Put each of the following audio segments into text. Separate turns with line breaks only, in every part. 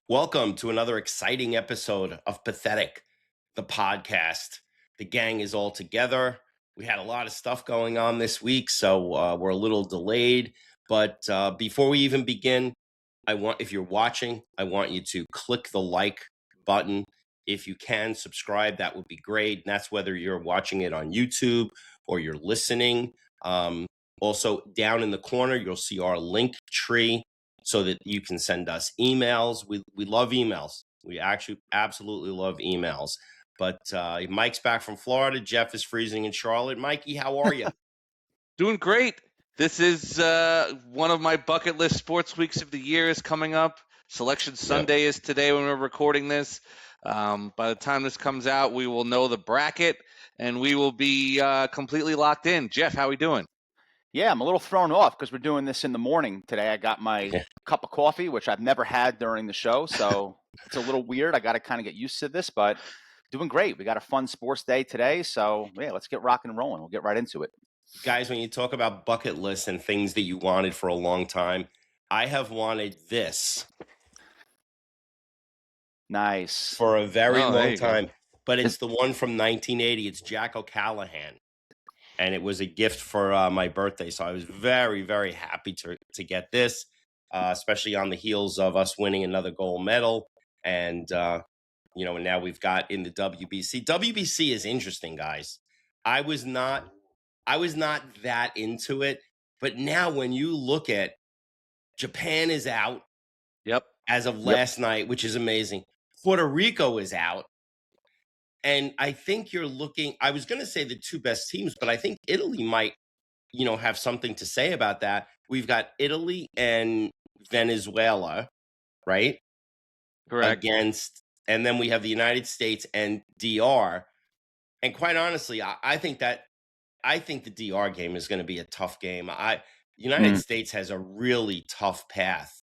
Welcome to another exciting episode of Pathetic, the podcast. The gang is all together. We had a lot of stuff going on this week, so we're a little delayed. But before we even begin, if you're watching, I want you to click the like button. If you can subscribe, that would be great. And that's whether you're watching it on YouTube or you're listening. Also, down in the corner, you'll see our link tree, so that you can send us emails. We love emails. We actually absolutely love emails. But Mike's back from Florida. Jeff is freezing in Charlotte. Mikey, how are you?
Doing great. This is one of my bucket list sports weeks of the year is coming up. Selection Sunday is today when we're recording this. By the time this comes out, we will know the bracket, and we will be completely locked in. Jeff, how are we doing?
Yeah, I'm a little thrown off because we're doing this in the morning today. I got my cup of coffee, which I've never had during the show, so it's a little weird. I got to kind of get used to this, but doing great. We got a fun sports day today, so yeah, let's get rocking and rolling. We'll get right into it.
Guys, when you talk about bucket lists and things that you wanted for a long time, I have wanted this.
Nice.
For a very long time,
go.
But it's the one from 1980. It's Jack O'Callahan. And it was a gift for my birthday. So I was very, very happy to get this, especially on the heels of us winning another gold medal. And, and now we've got in the WBC. WBC is interesting, guys. I was not that into it. But now when you look at Japan is out as of last night, which is amazing. Puerto Rico is out. And I think you're looking, I was going to say the two best teams, but I think Italy might, have something to say about that. We've got Italy and Venezuela, right?
Correct.
And then we have the United States and DR. And quite honestly, I think the DR game is going to be a tough game. United States has a really tough path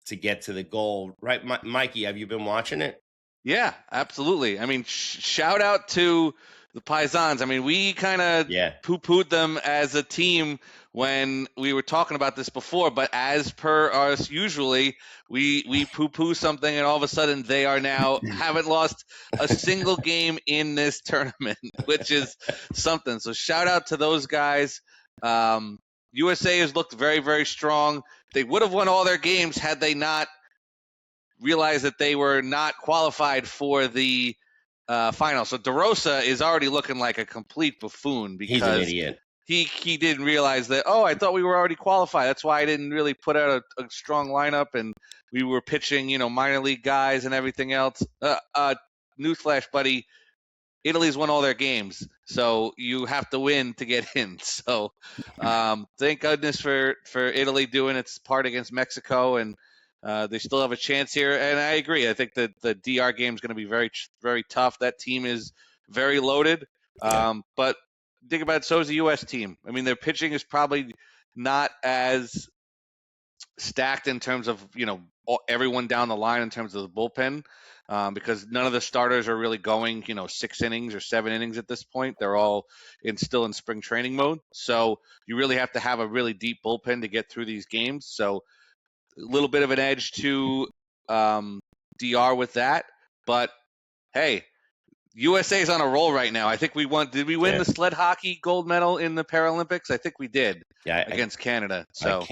to get to the goal, right? Mikey, have you been watching it?
Yeah, absolutely. I mean, shout out to the Paisans. I mean, we kind of poo-pooed them as a team when we were talking about this before, but as per us usually, we poo-poo something and all of a sudden they are now haven't lost a single game in this tournament, which is something. So shout out to those guys. USA has looked very, very strong. They would have won all their games had they not realized that they were not qualified for the final. So DeRosa is already looking like a complete buffoon because
he's an idiot.
He didn't realize that, I thought we were already qualified. That's why I didn't really put out a strong lineup, and we were pitching, minor league guys and everything else. Newsflash, buddy, Italy's won all their games, so you have to win to get in. So thank goodness for Italy doing its part against Mexico, and they still have a chance here. And I agree. I think that the DR game is going to be very, very tough. That team is very loaded. But think about it, so is the U.S. team. I mean, their pitching is probably not as stacked in terms of, everyone down the line in terms of the bullpen because none of the starters are really going, 6 innings or 7 innings at this point. They're all still in spring training mode. So you really have to have a really deep bullpen to get through these games. So a little bit of an edge to DR with that. But, hey, USA's on a roll right now. I think we won. Did we win the sled hockey gold medal in the Paralympics? I think we did against Canada. So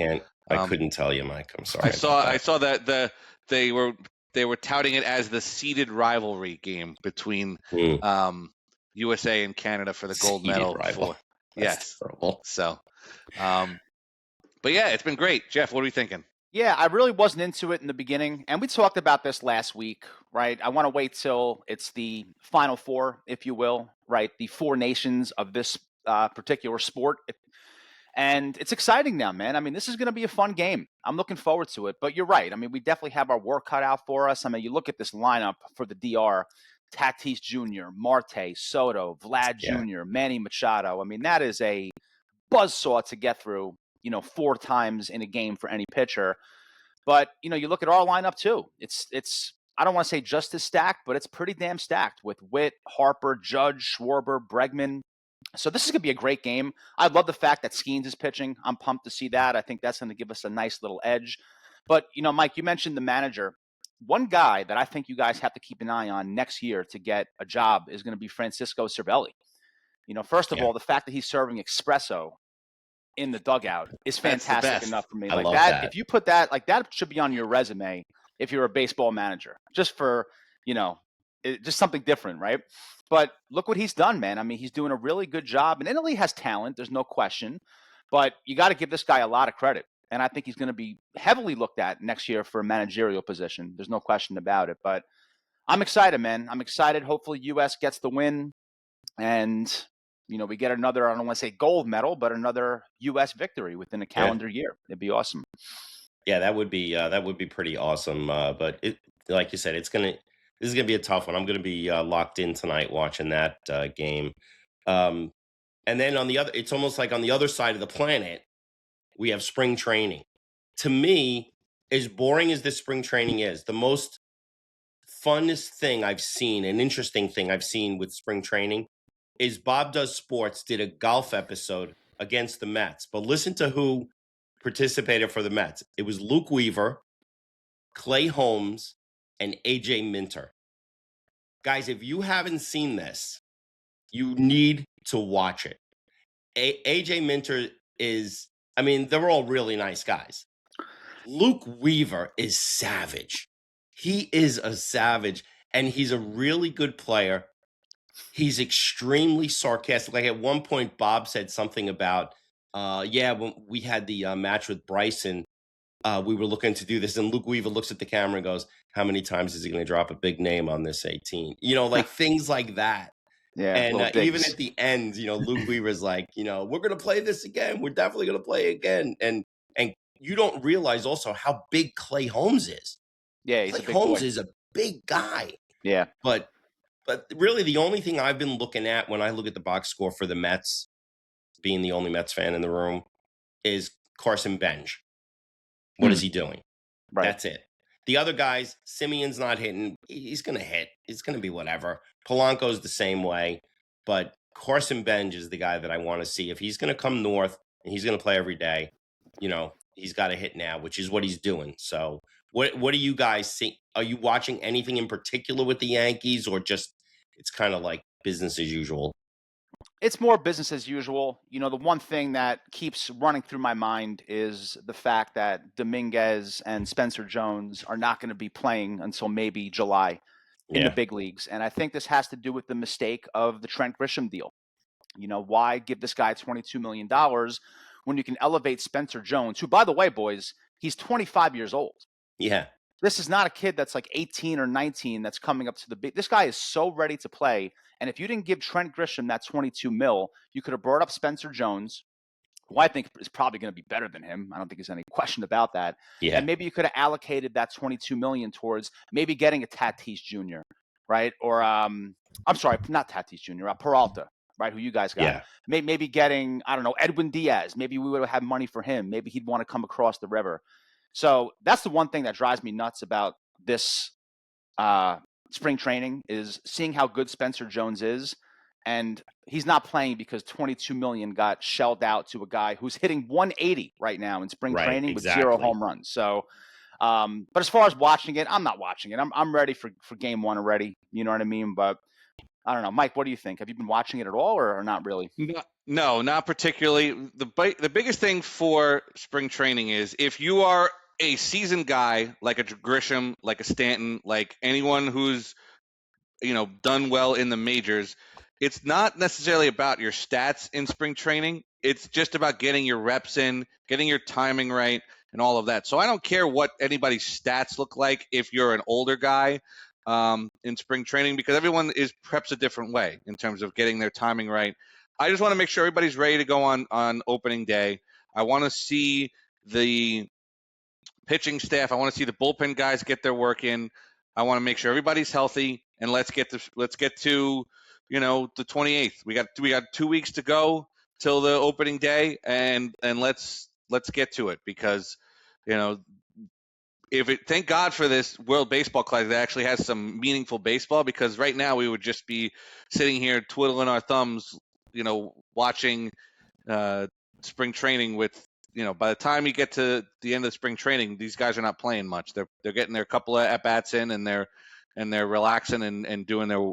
I couldn't tell you, Mike. I'm sorry.
I saw that they were touting it as the seeded rivalry game between USA and Canada for the gold medal.
That's terrible.
So, but yeah, it's been great. Jeff, what are we thinking?
Yeah, I really wasn't into it in the beginning, and we talked about this last week, right? I want to wait till it's the Final Four, if you will, right? The 4 nations of this particular sport. And it's exciting now, man. I mean, this is going to be a fun game. I'm looking forward to it. But you're right. I mean, we definitely have our work cut out for us. I mean, you look at this lineup for the DR, Tatis Jr., Marte, Soto, Vlad Jr., Manny Machado. I mean, that is a buzzsaw to get through, 4 times in a game for any pitcher. But, you look at our lineup too. It's I don't want to say just as stacked, but it's pretty damn stacked with Witt, Harper, Judge, Schwarber, Bregman. So this is going to be a great game. I love the fact that Skeens is pitching. I'm pumped to see that. I think that's going to give us a nice little edge. But, Mike, you mentioned the manager. one guy that I think you guys have to keep an eye on next year to get a job is going to be Francisco Cervelli. First of all, the fact that he's serving espresso in the dugout is
That's the
fantastic
best.
enough for me.
I
Like
love
that,
that.
if you put that, like that should be on your resume if you're a baseball manager, just for, just something different, right? But look what he's done, man. I mean, he's doing a really good job. And Italy has talent, there's no question. But you got to give this guy a lot of credit. And I think he's going to be heavily looked at next year for a managerial position. There's no question about it. But I'm excited, man. I'm excited. Hopefully, U.S. gets the win. And, we get another, I don't want to say gold medal, but another U.S. victory within a calendar year. It'd be awesome.
Yeah, that would be pretty awesome. But like you said, this is gonna be a tough one. I'm gonna be locked in tonight watching that game. And then it's almost like on the other side of the planet, we have spring training. To me, as boring as this spring training is, the most funnest thing I've seen, an interesting thing I've seen with spring training, is Bob Does Sports did a golf episode against the Mets. But listen to who participated for the Mets. It was Luke Weaver, Clay Holmes, and AJ Minter. Guys, if you haven't seen this, you need to watch it. AJ Minter they're all really nice guys. Luke Weaver is savage. He is a savage, and he's a really good player. He's extremely sarcastic. Like at one point, Bob said something about, when we had the match with Bryson, we were looking to do this. And Luke Weaver looks at the camera and goes, how many times is he going to drop a big name on this 18? Like things like that.
Yeah.
And even at the end, Luke Weaver's like, we're going to play this again. We're definitely going to play again. And you don't realize also how big Clay Holmes is.
Yeah, he's
Clay
a big
Holmes
boy.
is a big guy.
Yeah.
But really the only thing I've been looking at when I look at the box score for the Mets, being the only Mets fan in the room, is Carson Bench. What is he doing?
Right.
That's it. The other guys, Simeon's not hitting. He's going to hit. It's going to be whatever. Polanco's the same way. But Carson Bench is the guy that I want to see. If he's going to come north and he's going to play every day, he's got to hit now, which is what he's doing. So what do you guys see? Are you watching anything in particular with the Yankees, or just it's kind of like business as usual?
It's more business as usual. The one thing that keeps running through my mind is the fact that Dominguez and Spencer Jones are not going to be playing until maybe July in the big leagues. And I think this has to do with the mistake of the Trent Grisham deal. Why give this guy $22 million when you can elevate Spencer Jones, who, by the way, boys, he's 25 years old.
Yeah.
This is not a kid that's like 18 or 19 that's coming up to the big. This guy is so ready to play. And if you didn't give Trent Grisham that 22 mil, you could have brought up Spencer Jones, who I think is probably going to be better than him. I don't think there's any question about that.
Yeah.
And maybe you could have allocated that 22 million towards maybe getting a Tatis Jr., right? Or I'm sorry, not Tatis Jr., Peralta, right? Who you guys got?
Yeah.
Maybe getting, I don't know, Edwin Diaz. Maybe we would have had money for him. Maybe he'd want to come across the river. So that's the one thing that drives me nuts about this spring training is seeing how good Spencer Jones is. And he's not playing because 22 million got shelled out to a guy who's hitting 180 right now in spring training with 0 home runs. So, but as far as watching it, I'm not watching it. I'm ready for game one already. You know what I mean? But I don't know. Mike, what do you think? Have you been watching it at all or not really?
No, not particularly. The biggest thing for spring training is if you are a seasoned guy like a Grisham, like a Stanton, like anyone who's done well in the majors, it's not necessarily about your stats in spring training. It's just about getting your reps in, getting your timing right, and all of that. So I don't care what anybody's stats look like if you're an older guy in spring training, because everyone preps a different way in terms of getting their timing right. I just want to make sure everybody's ready to go on opening day. I want to see the pitching staff. I want to see the bullpen guys get their work in. I want to make sure everybody's healthy, and let's get to the 28th. We got 2 weeks to go till the opening day, and let's get to it, because thank God for this World Baseball Classic that actually has some meaningful baseball, because right now we would just be sitting here twiddling our thumbs, watching spring training with by the time you get to the end of spring training, these guys are not playing much. They're getting their couple of at bats in, and they're relaxing and doing their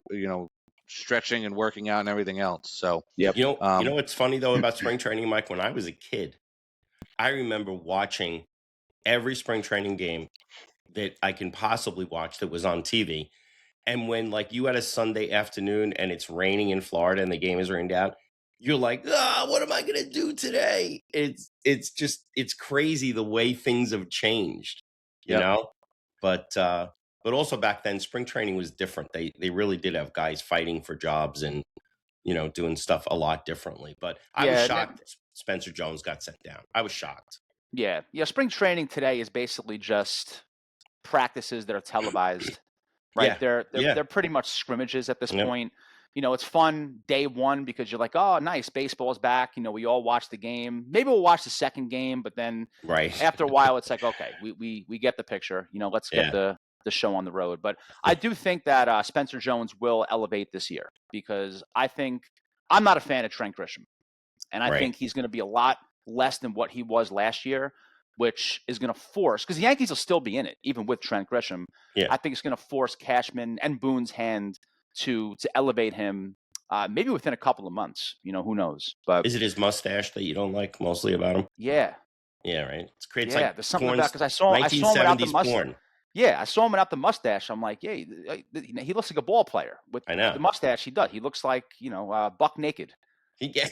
stretching and working out and everything else. So
Yep.
You know what's funny though about spring training, Mike? When I was a kid, I remember watching every spring training game that I can possibly watch that was on TV. And when like you had a Sunday afternoon and it's raining in Florida and the game is rained out, you're like, what am I gonna do today? It's crazy the way things have changed, you
Yep.
know? But also back then spring training was different. They really did have guys fighting for jobs and doing stuff a lot differently. But I was shocked that Spencer Jones got sent down. I was shocked.
Yeah. Spring training today is basically just practices that are televised, right?
Yeah.
They're pretty much scrimmages at this
Yep.
point. It's fun day one because you're like, oh, nice, baseball's back. We all watch the game. Maybe we'll watch the second game, but then
Right.
after a while, it's like, okay, we get the picture. Let's get the show on the road. But I do think that Spencer Jones will elevate this year because I'm not a fan of Trent Grisham, and I think he's going to be a lot less than what he was last year, which is going to force, because the Yankees will still be in it, even with Trent Grisham.
Yeah.
I think it's going to force Cashman and Boone's hand to elevate him, maybe within a couple of months. Who knows? But
is it his mustache that you don't like mostly about him?
Yeah.
Yeah, right. It creates
there's something about, because I saw him without the mustache.
porn.
Yeah, I saw him without the mustache. I'm like, yeah, he looks like a ball player. With the mustache, he does. He looks like buck naked.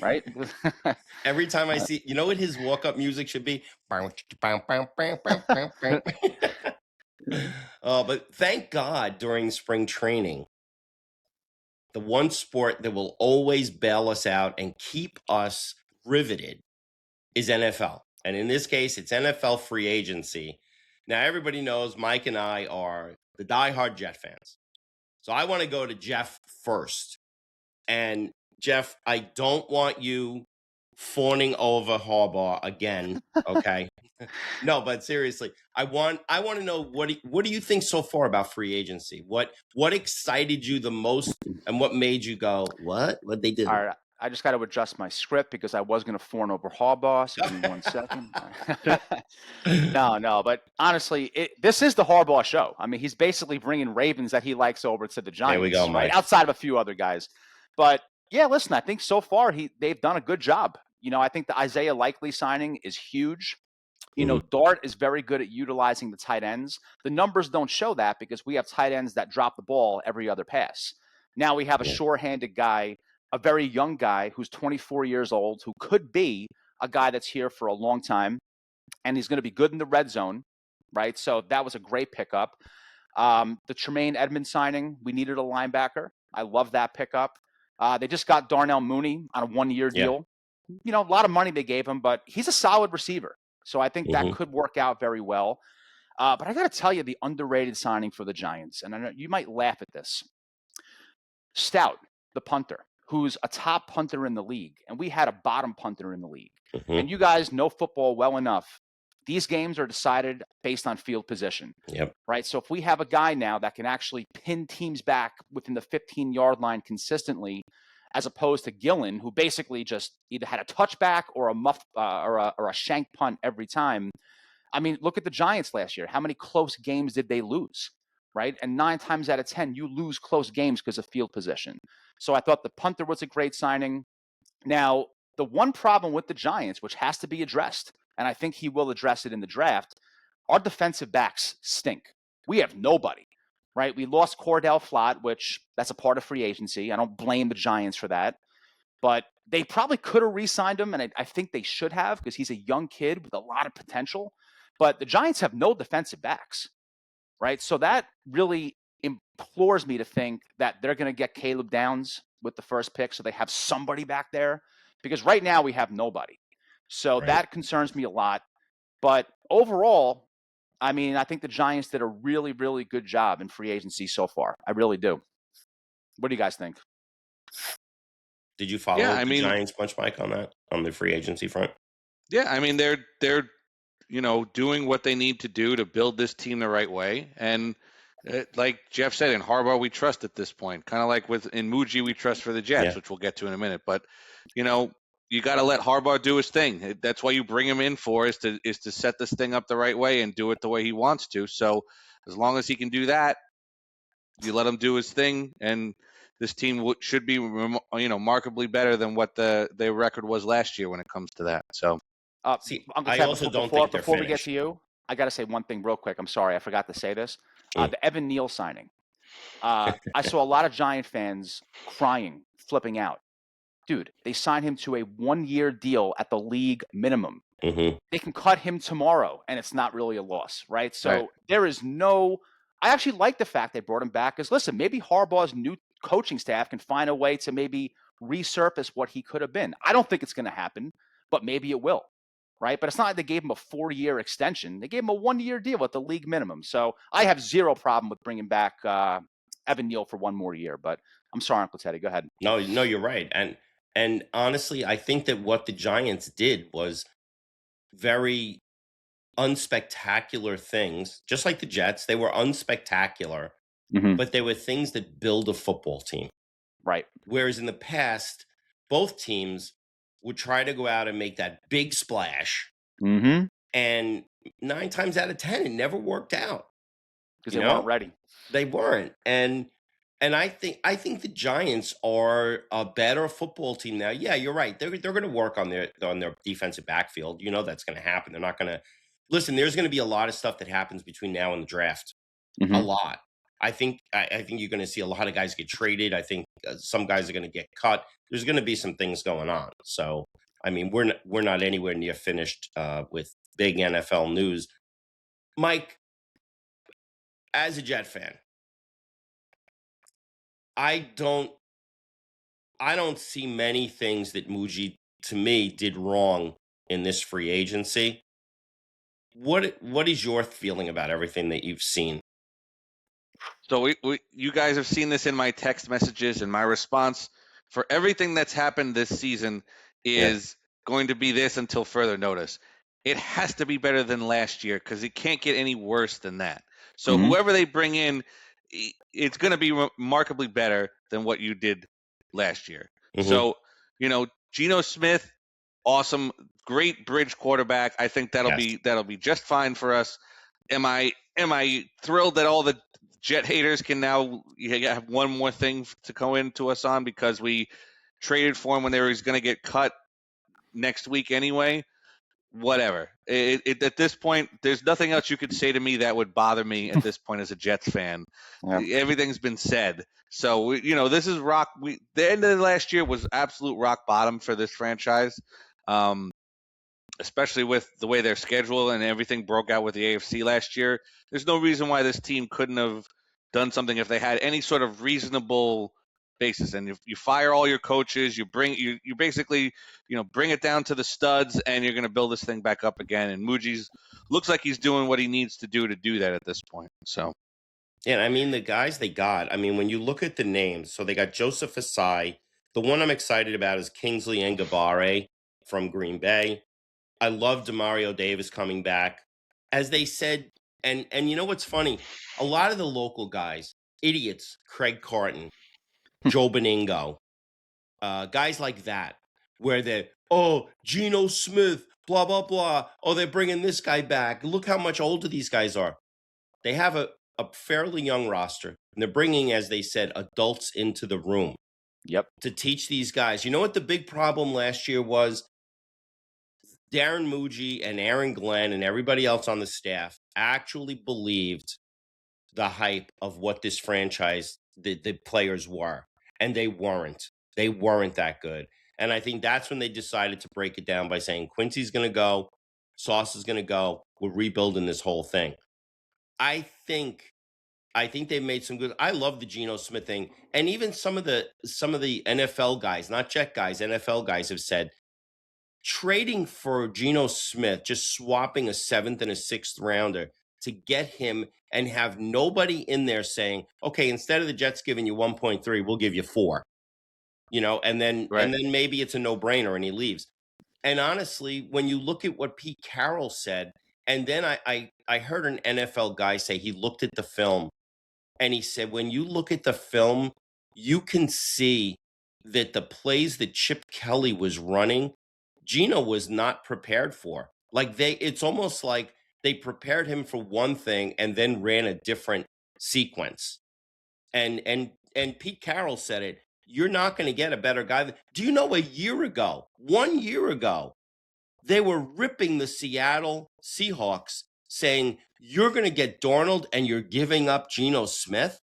Right?
Every time I see, what his walk-up music should be? But thank God during spring training, the one sport that will always bail us out and keep us riveted is NFL. And in this case, it's NFL free agency. Now, everybody knows Mike and I are the diehard Jet fans. So I want to go to Jeff first. And Jeff, I don't want you fawning over Harbaugh again, okay? No, but seriously, I want to know what do you think so far about free agency? What excited you the most, and what made you go, what they do?
All right, I just got to adjust my script because I was going to fawn over Harbaugh. So give me 1 second. No, but honestly, this is the Harbaugh show. I mean, he's basically bringing Ravens that he likes over to the Giants.
There we go, Mike.
Right? Outside of a few other guys, but yeah, listen, I think so far they've done a good job. I think the Isaiah Likely signing is huge. Dart is very good at utilizing the tight ends. The numbers don't show that because we have tight ends that drop the ball every other pass. Now we have a sure-handed guy, a very young guy who's 24 years old, who could be a guy that's here for a long time, and he's going to be good in the red zone, right? So that was a great pickup. The Tremaine Edmonds signing, we needed a linebacker. I love that pickup. They just got Darnell Mooney on a 1-year deal. A lot of money they gave him, but he's a solid receiver. So I think that could work out very well. But I got to tell you, the underrated signing for the Giants, and I know you might laugh at this. Stout, the punter, who's a top punter in the league, and we had a bottom punter in the league. And you guys know football well enough. These games are decided based on field position.
Yep.
Right? So if we have a guy now that can actually pin teams back within the 15-yard line consistently, as opposed to Gillen, who basically just either had a touchback or a muff or a shank punt every time. I mean, look at the Giants last year. How many close games did they lose? Right? And 9 times out of 10, you lose close games because of field position. So I thought the punter was a great signing. Now, the one problem with the Giants, which has to be addressed, and I think he will address it in the draft, our defensive backs stink. We have nobody. Right? We lost Cordell Flott, which that's a part of free agency. I don't blame the Giants for that. But they probably could have re-signed him, and I think they should have because he's a young kid with a lot of potential. But the Giants have no defensive backs, right? So that really implores me to think that they're going to get Caleb Downs with the first pick so they have somebody back there because right now we have nobody. So that concerns me a lot. But overall, I mean, I think the Giants did a really, really good job in free agency so far. I really do. What do you guys think?
Did you follow the Giants much, Mike, on the free agency front?
Yeah, I mean, they're doing what they need to do to build this team the right way. And like Jeff said, in Harbaugh, we trust at this point. Kind of like in Moughey, we trust for the Jets, which we'll get to in a minute. But, you got to let Harbaugh do his thing. That's why you bring him in for is to set this thing up the right way and do it the way he wants to. So as long as he can do that, you let him do his thing, and this team should be markedly better than what their record was last year when it comes to that. So,
See,
Uncle
I
Ted,
also don't think they're
before we get
finished.
to you, I got to say one thing real quick. I'm sorry, I forgot to say this. The Evan Neal signing. I saw a lot of Giant fans crying, flipping out. Dude, they signed him to a 1-year deal at the league minimum.
Mm-hmm.
They can cut him tomorrow, and it's not really a loss, right? So
Right.
there is no. I actually like the fact they brought him back because, listen, maybe Harbaugh's new coaching staff can find a way to maybe resurface what he could have been. I don't think it's going to happen, but maybe it will, right? But it's not like they gave him a 4-year extension. They gave him a 1-year deal at the league minimum. So I have zero problem with bringing back Evan Neal for one more year. But I'm sorry, Uncle Teddy. Go ahead.
No, you're right. And honestly, I think that what the Giants did was very unspectacular things, just like the Jets. They were unspectacular, but they were things that build a football team.
Right.
Whereas in the past, both teams would try to go out and make that big splash, and 9 times out of 10, it never worked out
Because they weren't ready.
They weren't, and I think the Giants are a better football team now. Yeah, you're right. They're going to work on their defensive backfield. You know that's going to happen. They're not going to listen. There's going to be a lot of stuff that happens between now and the draft. A lot. I think you're going to see a lot of guys get traded. I think some guys are going to get cut. There's going to be some things going on. So I mean, we're not anywhere near finished with big NFL news. Mike, as a Jet fan, I don't see many things that Moughey, to me, did wrong in this free agency. What is your feeling about everything that you've seen?
So you guys have seen this in my text messages, and my response for everything that's happened this season is going to be this until further notice. It has to be better than last year because it can't get any worse than that. So whoever they bring in, it's going to be remarkably better than what you did last year. So, Geno Smith, awesome, great bridge quarterback. I think that'll be just fine for us. Am I thrilled that all the Jet haters can now have one more thing to go into us on because we traded for him when they were going to get cut next week anyway? Whatever. At this point, there's nothing else you could say to me that would bother me at this point as a Jets fan. Everything's been said. So, this is rock. The end of the last year was absolute rock bottom for this franchise, especially with the way their schedule and everything broke out with the AFC last year. There's no reason why this team couldn't have done something if they had any sort of reasonable basis. And if you fire all your coaches, you basically bring it down to the studs, and you're going to build this thing back up again. And Moughey's looks like he's doing what he needs to do that at this point. So,
yeah, I mean the guys they got. I mean when you look at the names, so they got Joseph Asai. The one I'm excited about is Kingsley Ngabare from Green Bay. I love Demario Davis coming back, as they said. And you know what's funny? A lot of the local guys, idiots, Craig Carton, Joe Beningo, guys like that, where they're, Geno Smith, blah, blah, blah. Oh, they're bringing this guy back. Look how much older these guys are. They have a fairly young roster, and they're bringing, as they said, adults into the room.
Yep.
To teach these guys. You know what the big problem last year was? Darren Moughey and Aaron Glenn and everybody else on the staff actually believed the hype of what this franchise, the players were, and they weren't. They weren't that good. And I think that's when they decided to break it down by saying Quincy's going to go, Sauce is going to go, we're rebuilding this whole thing. I think they've made some good. I love the Geno Smith thing, and even some of the NFL guys, not Jet guys, NFL guys have said, trading for Geno Smith, just swapping a 7th and a 6th rounder to get him and have nobody in there saying, okay, instead of the Jets giving you 1.3, we'll give you 4, and then maybe it's a no-brainer and he leaves. And honestly, when you look at what Pete Carroll said, and then I heard an NFL guy say he looked at the film and he said, when you look at the film, you can see that the plays that Chip Kelly was running Geno was not prepared for. Like it's almost like they prepared him for one thing and then ran a different sequence. And Pete Carroll said it. You're not going to get a better guy. Do you know 1 year ago, they were ripping the Seattle Seahawks, saying you're going to get Darnold and you're giving up Geno Smith.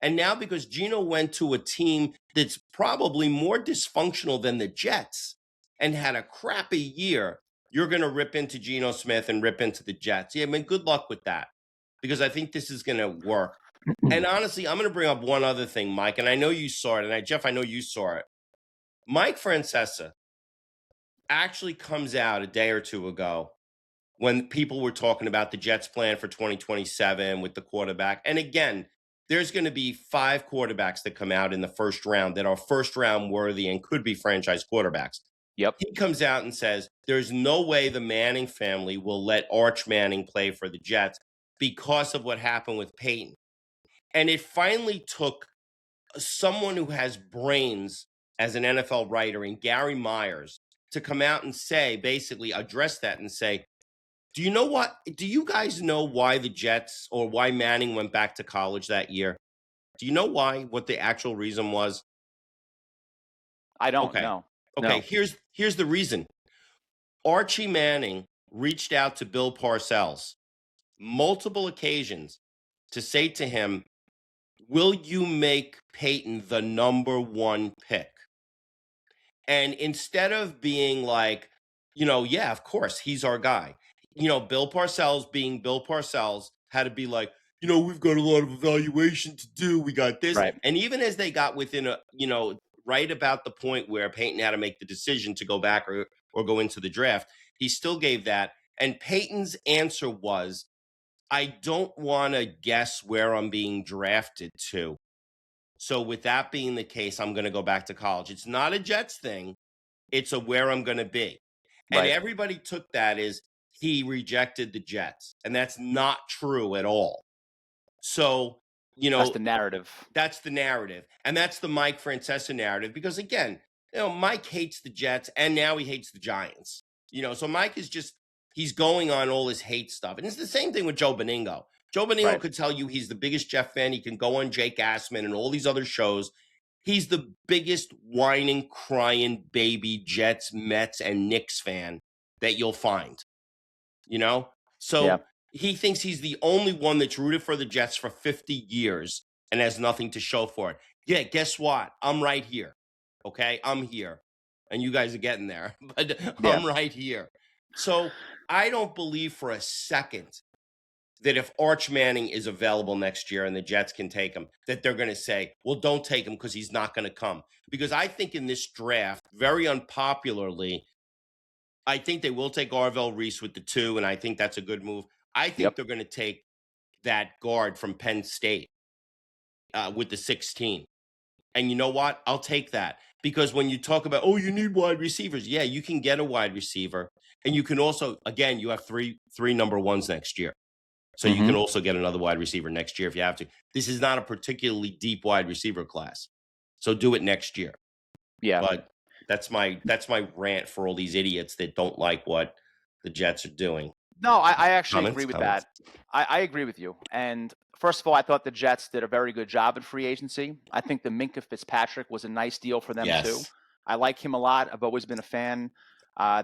And now because Geno went to a team that's probably more dysfunctional than the Jets and had a crappy year, you're going to rip into Geno Smith and rip into the Jets. Yeah, I mean, good luck with that, because I think this is going to work. And honestly, I'm going to bring up one other thing, Mike, and I know you saw it, and Jeff, I know you saw it. Mike Francesa actually comes out a day or two ago when people were talking about the Jets' plan for 2027 with the quarterback. And again, there's going to be 5 quarterbacks that come out in the first round that are first round worthy and could be franchise quarterbacks.
Yep.
He comes out and says, there's no way the Manning family will let Arch Manning play for the Jets because of what happened with Peyton. And it finally took someone who has brains as an NFL writer in Gary Myers to come out and say, basically address that and say, do you guys know why the Jets, or why Manning went back to college that year? Do you know what the actual reason was?
I don't know.
Okay,
No.
here's the reason. Archie Manning reached out to Bill Parcells multiple occasions to say to him, will you make Peyton the number 1 pick? And instead of being like, yeah, of course, he's our guy. Bill Parcells, being Bill Parcells, had to be like, we've got a lot of evaluation to do. We got this.
Right.
And even as they got within right about the point where Peyton had to make the decision to go back or go into the draft, he still gave that. And Peyton's answer was, I don't want to guess where I'm being drafted to. So with that being the case, I'm going to go back to college. It's not a Jets thing. It's a where I'm going to be. And
Right.
everybody took that as he rejected the Jets. And that's not true at all. So,
That's the narrative.
That's the narrative. And that's the Mike Francesa narrative. Because again, Mike hates the Jets and now he hates the Giants. So Mike is he's going on all his hate stuff. And it's the same thing with Joe Beningo. Joe Beningo could tell you he's the biggest Jeff fan. He can go on Jake Assman and all these other shows. He's the biggest whining, crying baby Jets, Mets, and Knicks fan that you'll find. So he thinks he's the only one that's rooted for the Jets for 50 years and has nothing to show for it. Yeah, guess what? I'm right here. Okay, I'm here. And you guys are getting there. But I'm right here. So I don't believe for a second that if Arch Manning is available next year and the Jets can take him, that they're going to say, well, don't take him because he's not going to come. Because I think in this draft, very unpopularly, I think they will take Arvell Reese with the 2, and I think that's a good move. I think they're going to take that guard from Penn State with the 16. And you know what? I'll take that. Because when you talk about, you need wide receivers. Yeah, you can get a wide receiver. And you can also, again, you have three number 1s next year. So you can also get another wide receiver next year if you have to. This is not a particularly deep wide receiver class. So do it next year.
Yeah.
But that's my rant for all these idiots that don't like what the Jets are doing.
No, I actually agree with that. I agree with you. And first of all, I thought the Jets did a very good job in free agency. I think the Minkah Fitzpatrick was a nice deal for them too. I like him a lot. I've always been a fan.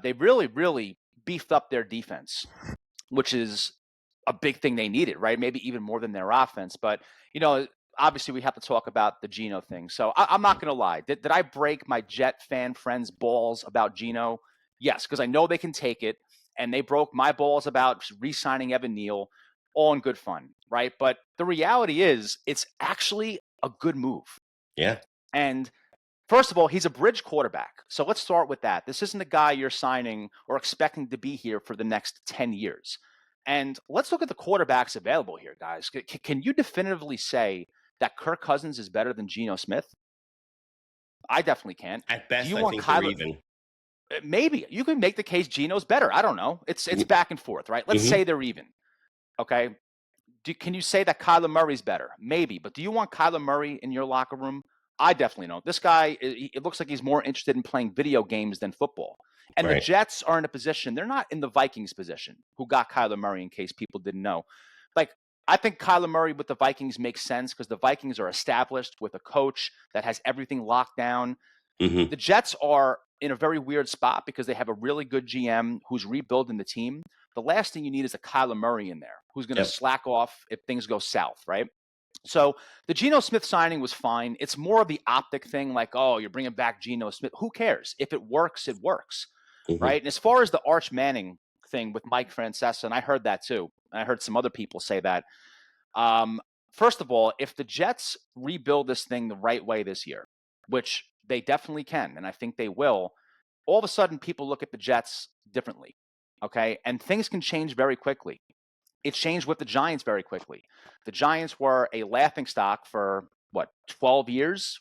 They really, really beefed up their defense, which is a big thing they needed, right? Maybe even more than their offense. But, obviously we have to talk about the Geno thing. So I'm not going to lie. Did I break my Jet fan friends' balls about Geno? Yes, because I know they can take it. And they broke my balls about re-signing Evan Neal, all in good fun, right? But the reality is it's actually a good move.
Yeah.
And first of all, he's a bridge quarterback. So let's start with that. This isn't a guy you're signing or expecting to be here for the next 10 years. And let's look at the quarterbacks available here, guys. Can you definitively say that Kirk Cousins is better than Geno Smith? I definitely can't.
At best, I think they're even.
Maybe. You can make the case Geno's better. I don't know. It's back and forth, right? Let's say they're even. Okay? Can you say that Kyler Murray's better? Maybe. But do you want Kyler Murray in your locker room? I definitely don't. This guy, it looks like he's more interested in playing video games than football. And the
Right.
Jets are in a position, they're not in the Vikings position, who got Kyler Murray, in case people didn't know. Like, I think Kyler Murray with the Vikings makes sense because the Vikings are established with a coach that has everything locked down.
Mm-hmm.
The Jets are in a very weird spot because they have a really good GM who's rebuilding the team. The last thing you need is a Kyler Murray in there who's going to
Yep.
slack off if things go south, right? So the Geno Smith signing was fine. It's more of the optic thing, like, oh, you're bringing back Geno Smith. Who cares? If it works, it works,
Mm-hmm.
right? And as far as the Arch Manning thing with Mike Francesa, and I heard that too. And I heard some other people say that. First of all, if the Jets rebuild this thing the right way this year, which they definitely can, and I think they will, all of a sudden people look at the Jets differently, okay? And things can change very quickly. It changed with the Giants very quickly. The Giants were a laughingstock for, 12 years,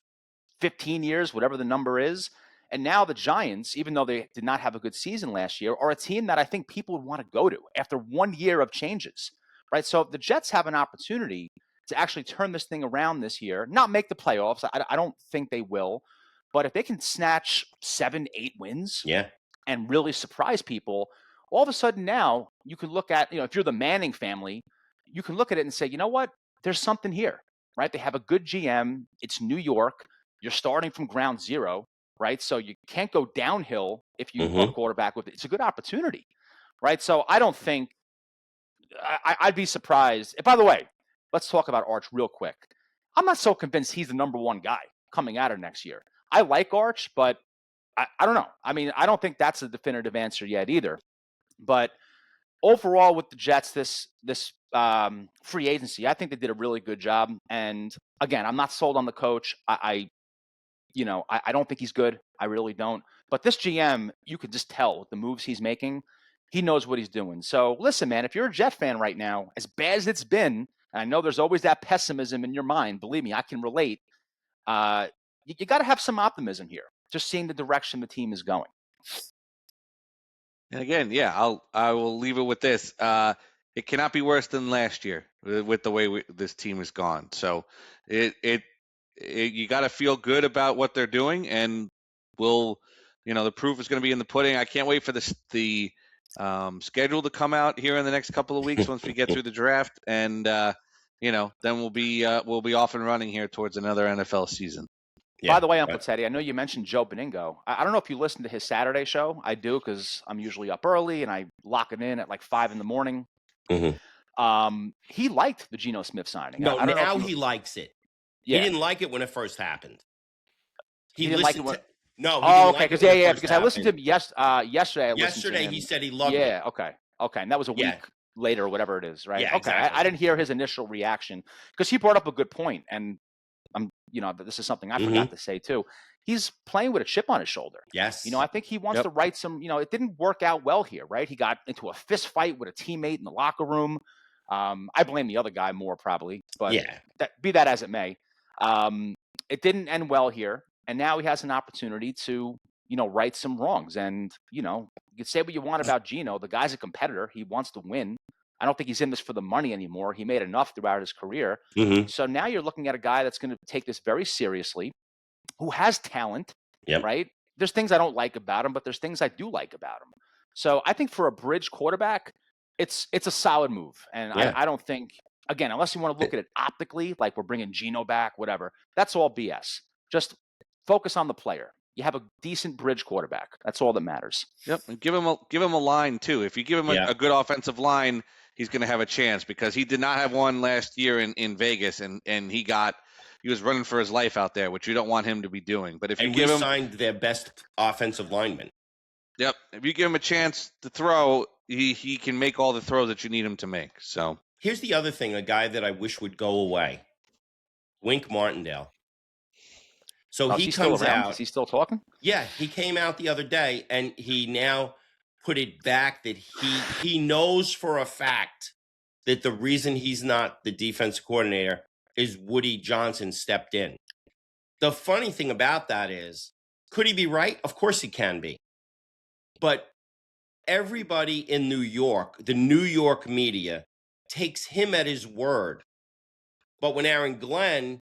15 years, whatever the number is. And now the Giants, even though they did not have a good season last year, are a team that I think people would want to go to after 1 year of changes, right? So the Jets have an opportunity to actually turn this thing around this year, not make the playoffs. I don't think they will. But if they can snatch 7, 8 wins
Yeah.
and really surprise people, all of a sudden now you can look at, if you're the Manning family, you can look at it and say, you know what? There's something here, right? They have a good GM. It's New York. You're starting from ground zero, right? So you can't go downhill if you are quarterback with it. It's a good opportunity, right? So I don't think I'd be surprised. By the way, let's talk about Arch real quick. I'm not so convinced he's the number one guy coming out of next year. I like Arch, but I don't know. I mean, I don't think that's a definitive answer yet either. But overall, with the Jets, this free agency, I think they did a really good job. And again, I'm not sold on the coach. I don't think he's good. I really don't. But this GM, you could just tell with the moves he's making, he knows what he's doing. So listen, man, if you're a Jet fan right now, as bad as it's been, and I know there's always that pessimism in your mind. Believe me, I can relate. You got to have some optimism here. Just seeing the direction the team is going.
And again, yeah, I will leave it with this. It cannot be worse than last year with the way this team has gone. So you got to feel good about what they're doing, and the proof is going to be in the pudding. I can't wait for the schedule to come out here in the next couple of weeks once we get through the draft, and then we'll be off and running here towards another NFL season.
Yeah. By the way, Uncle Teddy, I know you mentioned Joe Beningo. I don't know if you listen to his Saturday show. I do because I'm usually up early and I lock it in at like 5 a.m. He liked the Geno Smith signing.
No, now he likes it. Yeah. He didn't like it when it first happened.
He didn't like it when.
No.
Oh, okay. Because because I listened to him yesterday.
Yesterday he said he loved it.
Yeah. Okay. And that was a week later, or whatever it is, right?
Yeah.
Okay.
Exactly.
I didn't hear his initial reaction because he brought up a good point, and this is something I forgot to say too. He's playing with a chip on his shoulder.
Yes.
I think he wants to right some, it didn't work out well here, right? He got into a fist fight with a teammate in the locker room. I blame the other guy more probably, but be that as it may. It didn't end well here. And now he has an opportunity to, right some wrongs. And, you can say what you want about Geno. The guy's a competitor. He wants to win. I don't think he's in this for the money anymore. He made enough throughout his career. So now you're looking at a guy that's going to take this very seriously, who has talent, right? There's things I don't like about him, but there's things I do like about him. So I think for a bridge quarterback, it's a solid move. And I don't think, again, unless you want to look at it optically, like we're bringing Geno back, whatever, that's all BS. Just focus on the player. You have a decent bridge quarterback. That's all that matters.
Yep, and give him a line too. If you give him a good offensive line, he's going to have a chance because he did not have one last year in Vegas, and he was running for his life out there, which you don't want him to be doing. But if you give him
signed their best offensive lineman.
Yep, if you give him a chance to throw, he can make all the throws that you need him to make. So
here's the other thing: a guy that I wish would go away, Wink Martindale. So he comes out.
Is he still talking?
Yeah, he came out the other day, and he now put it back that he knows for a fact that the reason he's not the defense coordinator is Woody Johnson stepped in. The funny thing about that is, could he be right? Of course he can be. But everybody in New York, the New York media, takes him at his word. But when Aaron Glenn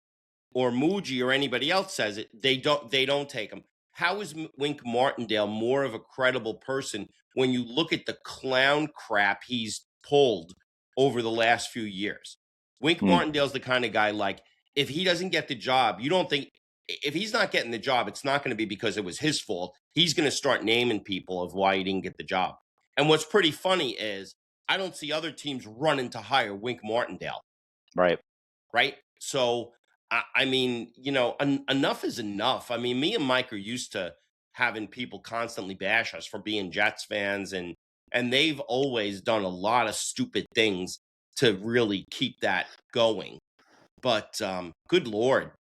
or Moughey or anybody else says it, they don't take him. how is Wink Martindale more of a credible person when you look at the clown crap he's pulled over the last few years? Wink Martindale's the kind of guy, like, if he doesn't get the job, you don't think, if he's not getting the job, it's not going to be because it was his fault. He's going to start naming people of why he didn't get the job. And what's pretty funny is I don't see other teams running to hire Wink Martindale.
Right.
So, I mean, enough is enough. I mean, me and Mike are used to having people constantly bash us for being Jets fans, and they've always done a lot of stupid things to really keep that going. But good Lord,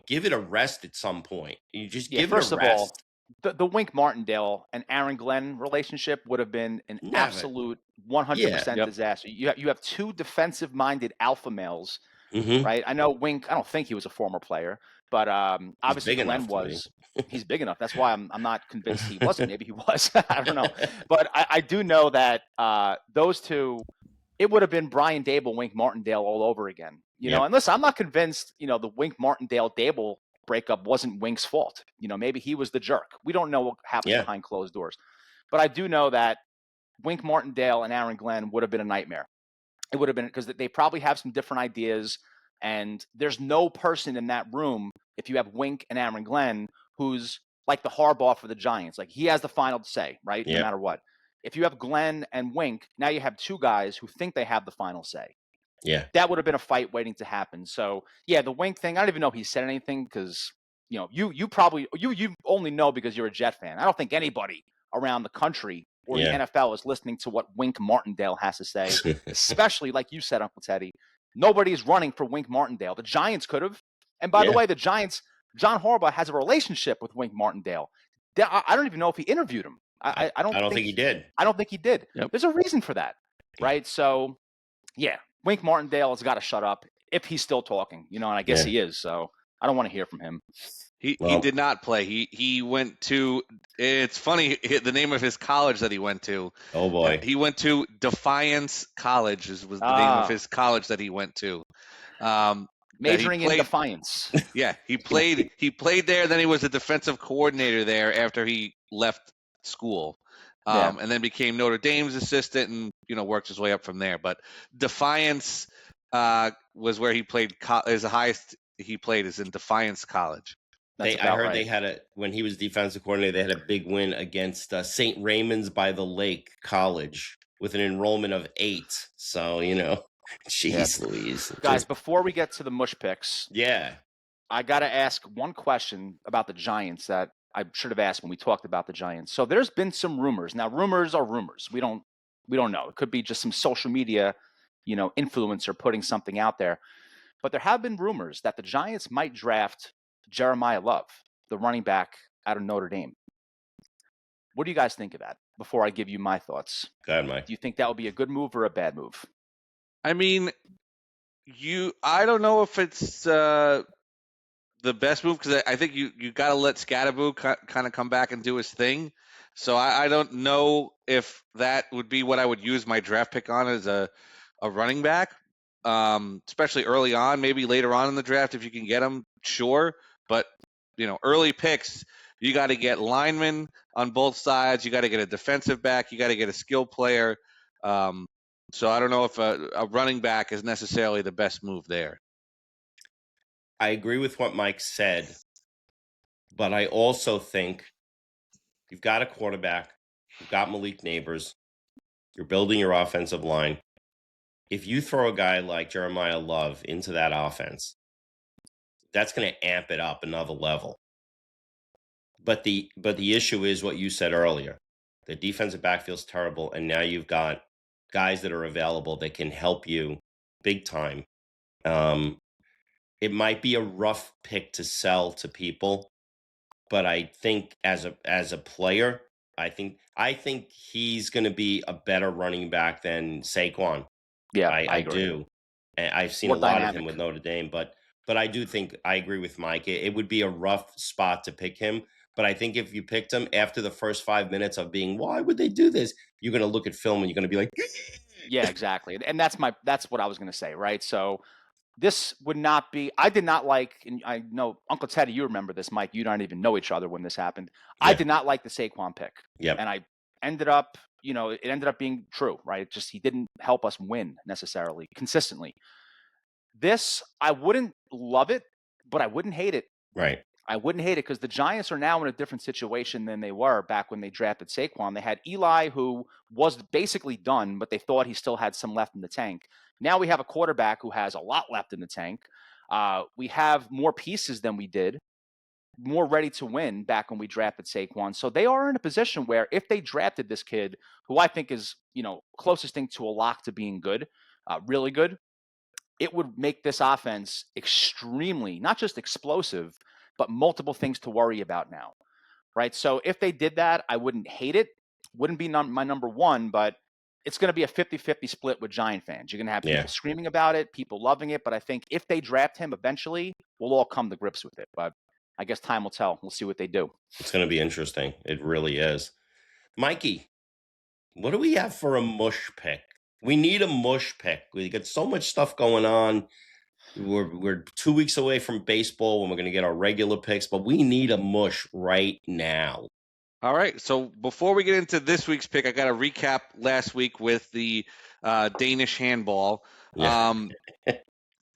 give it a rest at some point. You just give it a rest.
First of all, the Wink Martindale and Aaron Glenn relationship would have been an absolute 100% disaster. You have two defensive-minded alpha males, right? I know Wink, I don't think he was a former player, but obviously Glenn was. He's big enough. That's why I'm not convinced he wasn't. Maybe he was. I don't know. But I do know that those two, it would have been Brian Dable, Wink Martindale all over again. And listen, I'm not convinced, the Wink Martindale Dable breakup wasn't Wink's fault. Maybe he was the jerk. We don't know what happens behind closed doors. But I do know that Wink Martindale and Aaron Glenn would have been a nightmare. It would have been, because they probably have some different ideas, and there's no person in that room, if you have Wink and Aaron Glenn, who's like the Harbaugh for the Giants. Like, he has the final say, right? No matter what. If you have Glenn and Wink, now you have two guys who think they have the final say.
Yeah.
That would have been a fight waiting to happen. So, the Wink thing, I don't even know if he said anything, because, you probably, you only know because you're a Jet fan. I don't think anybody around the country or the NFL is listening to what Wink Martindale has to say, especially, like you said, Uncle Teddy, nobody's running for Wink Martindale. The Giants could have. And by the way, the Giants, John Harbaugh has a relationship with Wink Martindale. I don't even know if he interviewed him. I don't think
he did.
I don't think he did.
Yep.
There's a reason for that, right? So, Wink Martindale has got to shut up if he's still talking, and I guess he is. So I don't want to hear from him.
He did not play. He went to, it's funny, the name of his college that he went to.
Oh, boy.
He went to Defiance College, was the name of his college that he went to.
Majoring in Defiance.
Yeah, he played there, then he was a defensive coordinator there after he left school. And then became Notre Dame's assistant and, worked his way up from there. But Defiance was where he played, is the highest he played is in Defiance College.
I
heard they had when he was defensive coordinator, they had a big win against St. Raymond's by the Lake College with an enrollment of 8. So, jeez Louise.
Guys, before we get to the mush picks, I got to ask one question about the Giants that I should have asked when we talked about the Giants. So there's been some rumors. Now, rumors are rumors. We don't know. It could be just some social media, influencer putting something out there. But there have been rumors that the Giants might draft Jeremiah Love, the running back out of Notre Dame. What do you guys think of that before I give you my thoughts?
Go ahead, Mike.
Do you think that would be a good move or a bad move?
I mean, I don't know if it's the best move, because I think you got to let Scatterboo kind of come back and do his thing. So I don't know if that would be what I would use my draft pick on as a running back, especially early on. Maybe later on in the draft if you can get him, sure. But, early picks, you got to get linemen on both sides. You got to get a defensive back. You got to get a skill player. So I don't know if a running back is necessarily the best move there.
I agree with what Mike said, but I also think you've got a quarterback, you've got Malik Neighbors, you're building your offensive line. If you throw a guy like Jeremiah Love into that offense, that's going to amp it up another level. But the issue is what you said earlier. The defensive backfield's terrible, and now you've got guys that are available that can help you big time. It might be a rough pick to sell to people, but I think as a player, I think he's going to be a better running back than Saquon.
Yeah,
I do. And I've seen a lot of him with Notre Dame, but I do think I agree with Mike. It would be a rough spot to pick him. But I think if you picked him after the first 5 minutes of being, why would they do this? You're going to look at film and you're going to be like,
yeah, exactly. And that's what I was going to say, right? So this would not be. I did not like, and I know Uncle Teddy, you remember this, Mike. You don't even know each other when this happened. I did not like the Saquon pick.
Yep.
And I ended up, it ended up being true, right? It just, he didn't help us win necessarily consistently. This, I wouldn't love it, but I wouldn't hate it.
Right.
I wouldn't hate it because the Giants are now in a different situation than they were back when they drafted Saquon. They had Eli, who was basically done, but they thought he still had some left in the tank. Now we have a quarterback who has a lot left in the tank. We have more pieces than we did, more ready to win back when we drafted Saquon. So they are in a position where if they drafted this kid, who I think is, closest thing to a lock to being good, really good, it would make this offense extremely, not just explosive, but multiple things to worry about now, right? So if they did that, I wouldn't hate it. Wouldn't be my number one, but it's going to be a 50-50 split with Giant fans. You're going to have people screaming about it, people loving it, but I think if they draft him eventually, we'll all come to grips with it. But I guess time will tell. We'll see what they do.
It's going to be interesting. It really is. Mikey, what do we have for a mush pick? We need a mush pick. We got so much stuff going on. We're 2 weeks away from baseball when we're going to get our regular picks, but we need a mush right now.
All right. So before we get into this week's pick, I got to recap last week with the Danish handball.
Yeah.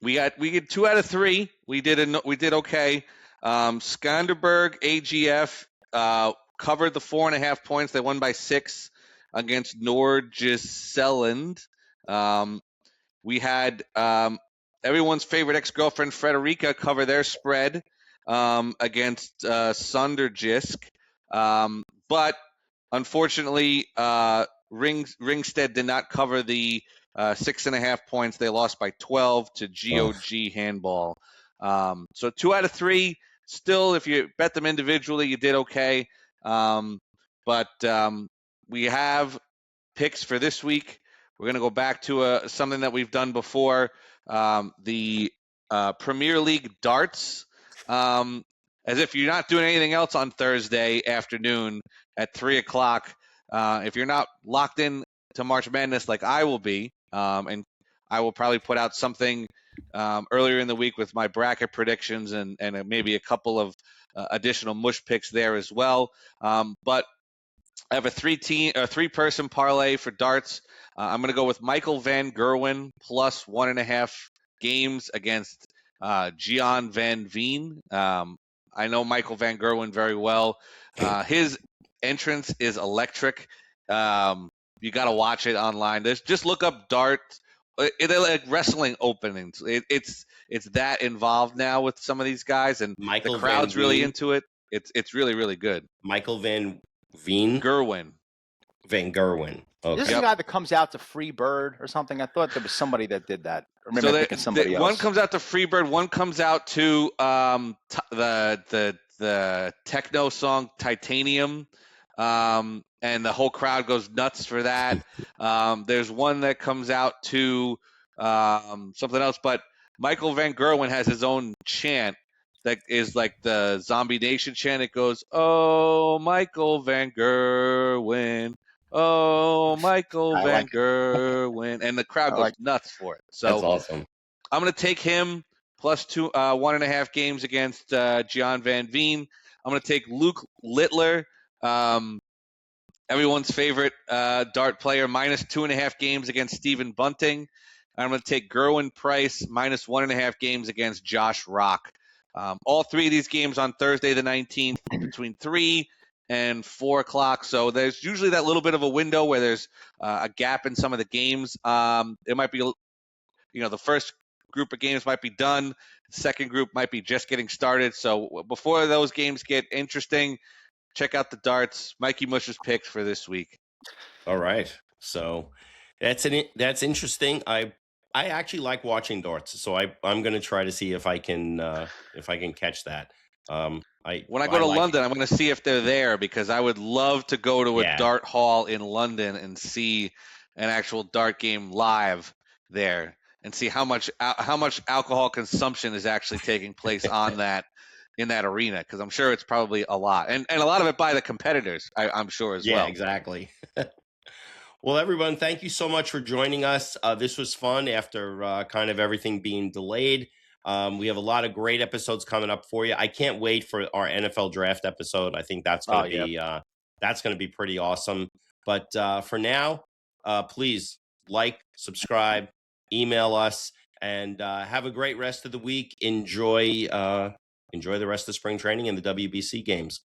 We get 2 out of 3. We did okay. Skanderberg AGF covered the 4.5 points. They won by 6 against Nordjylland. We had everyone's favorite ex-girlfriend Frederica cover their spread against Sunderjysk. But unfortunately, Ringsted did not cover the 6.5 points. They lost by 12 to GOG Handball. So 2 out of 3. Still, if you bet them individually, you did okay. But we have picks for this week. We're going to go back to something that we've done before, the Premier League darts. As if you're not doing anything else on Thursday afternoon at 3 o'clock. If you're not locked in to March Madness like I will be, and I will probably put out something earlier in the week with my bracket predictions and maybe a couple of additional mush picks there as well. But I have a 3-person parlay for darts. I'm going to go with Michael van Gerwen plus 1.5 games against Gian van Veen. I know Michael van Gerwen very well. His entrance is electric. You got to watch it online. Just look up dart. They're like wrestling openings. It's that involved now with some of these guys, and the crowd's really into it. It's really, really good.
Michael van Veen?
Gerwen.
Van Gerwen. Okay.
This is the guy that comes out to Freebird or something. I thought there was somebody that did that. Or maybe I'm thinking somebody else.
One comes out to Freebird. One comes out to the techno song Titanium, and the whole crowd goes nuts for that. There's one that comes out to something else, but Michael van Gerwen has his own chant that is like the Zombie Nation chant. It goes, "Oh, Michael van Gerwen. Oh, Michael van Gerwen," and the crowd goes nuts for it. So
that's awesome.
I'm going to take him plus 1.5 games against Gian van Veen. I'm going to take Luke Littler, everyone's favorite dart player, minus 2.5 games against Stephen Bunting. I'm going to take Gerwin Price minus 1.5 games against Josh Rock. All 3 of these games on Thursday the 19th between 3 and 4 o'clock. So there's usually that little bit of a window where there's a gap in some of the games. It might be, the first group of games might be done. The second group might be just getting started. So before those games get interesting, check out the darts. Mikey Mush's picks for this week.
All right. So that's interesting. I actually like watching darts, so I'm going to try to see if I can catch that. When
I go to London, I'm going to see if they're there because I would love to go to a dart hall in London and see an actual dart game live there and see how much alcohol consumption is actually taking place on that in that arena, because I'm sure it's probably a lot, and a lot of it by the competitors, I'm sure as well.
Yeah, exactly. Well, everyone, thank you so much for joining us. This was fun after kind of everything being delayed. We have a lot of great episodes coming up for you. I can't wait for our NFL draft episode. I think that's going to be pretty awesome. But for now, please like, subscribe, email us, and have a great rest of the week. Enjoy the rest of spring training and the WBC games.